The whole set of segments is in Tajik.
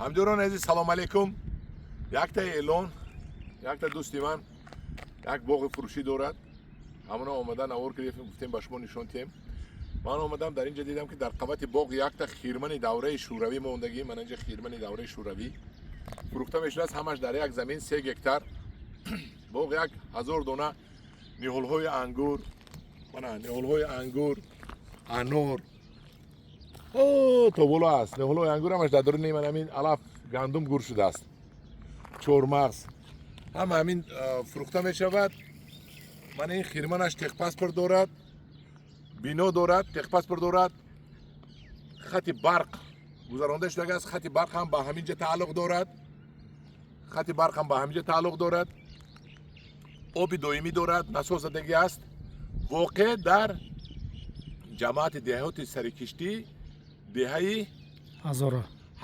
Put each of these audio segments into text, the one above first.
ҳамдӯрон азиз салом алейкум. Якта эълон, якта дӯсти ман як боғи фурӯшӣ дорад. ҳамона омада навор гирифтем, гуфтем ба шумо нишонтем. ман омадам дар инҷа дидам ки дар қабати боғ якта хирмани давраи шӯравӣ мондагӣ. Ман инҷа хирмани давраи шӯравӣ фурӯхта мешудааст, ҳамаш дар як замин 3 гектар. боғ як 1000 дона ниҳолҳои ангур, мана ниҳолҳои ангур, анор то боло аст. ниҳолҳои ангур ҳамаш дар даруни ман ҳамин алаф гандум гур шудааст. чормағз ҳама ҳамин фурӯхта мешавад. мана ин хирманаш теғпаспорт дорад, бино дорад, теғпаспорт дорад, хати барқ гузаронда шудагааст. хати барқ ҳам ба ҳамин ҷа тааллуқ дорад. хати барқ ҳам ба ҳамин ҷа тааллуқ дорад. оби доимӣ дорад, насозадагӣ аст. воқеъ дар ҷамоати деҳоти сарикиштӣ, деҳаи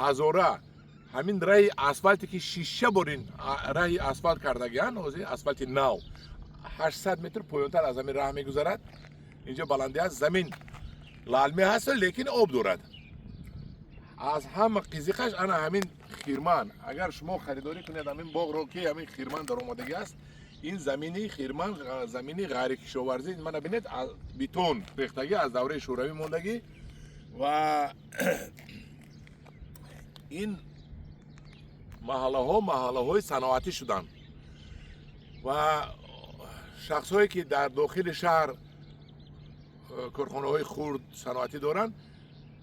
ҳазора. ҳамин раҳи асфалте ки шиша борин раҳи асфалт кардагиан, ҳозир асфалти нав 800 метр поёнтар аз ҳамин раҳ мегузарад. инҷа баландӣ аст, замин лалми ҳаст, лекин об дорад. аз ҳама қизиқаш ана ҳамин хирман. агар шумо харидорӣ кунед ҳамин боғро ки ҳамин хирман даромадагӣ аст, ин замини хирман замини ғайрикишоварзӣ, мана бинед бетон рехтагӣ аз давраи шӯравӣ мондагӣ ва ин маҳаллаҳои саноатӣ шуданд ва шахсҳое ки дар дохили шаҳр корхонаҳои хурд саноатӣ доранд,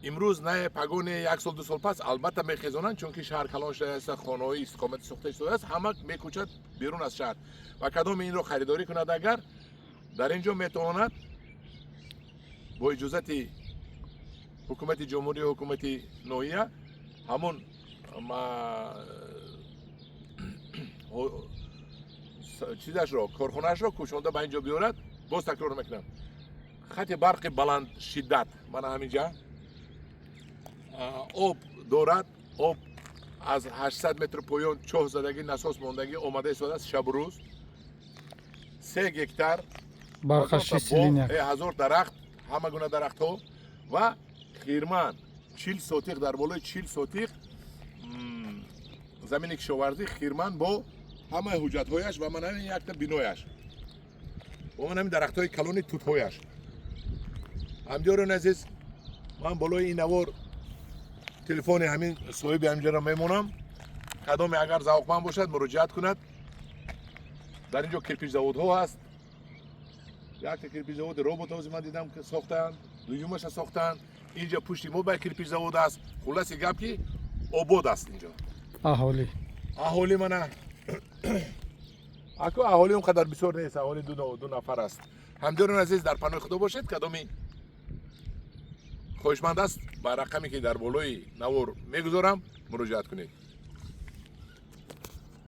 имрӯз на пагони 1 сол 2 сол пас албатта мехезонанд, чунки шаҳр калон шудааст, хонаҳои истиқомати сохта шудааст, ҳама мекӯчад берун аз шаҳр ва кадоме инро харидорӣ кунад, агар дар ин ҷо метавонад бо иҷозати ҳукумати ҷумҳурӣ, ҳукумати ноҳия ҳамон чизашро, корхонаашро кӯшонда ба ин ҷо биёрад. боз такрор мекунам, хати барқи баланд шиддат, мана ҳамин ҷа об дорад. об аз 800 метр поён чоҳ задагӣ, насос мондагӣ омада истодааст шабу рӯз. 3 гектар барқаши 1000 дарахт, ҳама гуна дарахтҳо ва хирман 40 сотиқ, дар болои 40 сотиқ замини кишоварзӣ, хирман бо ҳамаи ҳуҷҷатҳояш ва мана ҳамин якта бинояш ва мана ҳамин дарахтҳои калони тутҳояш. ҳамдиёрони азиз, ман болои ин навор телефони ҳамин соҳиби ҳаминҷаро мемонам. кадоме агар завоқманд бошад муроҷиат кунад. дар ин ҷо кирпичзаводҳо ҳаст. якта кирпичзаводи роботози ман дидам ки сохтаанд, дуюмаша сохтаанд. ин ҷо пушти мобай кирпичзавод аст. хулоси гап ки обод аст ин ҷо. аҳолӣ мана аку аҳолӣ он қадар бисёр нест, аҳолӣ ду нафар аст. ҳамдиёрони азиз, дар паноҳи худо бошед. кадоми хоҳишманд аст ба рақаме ки дар болои навор мегузорам муроҷиат кунед.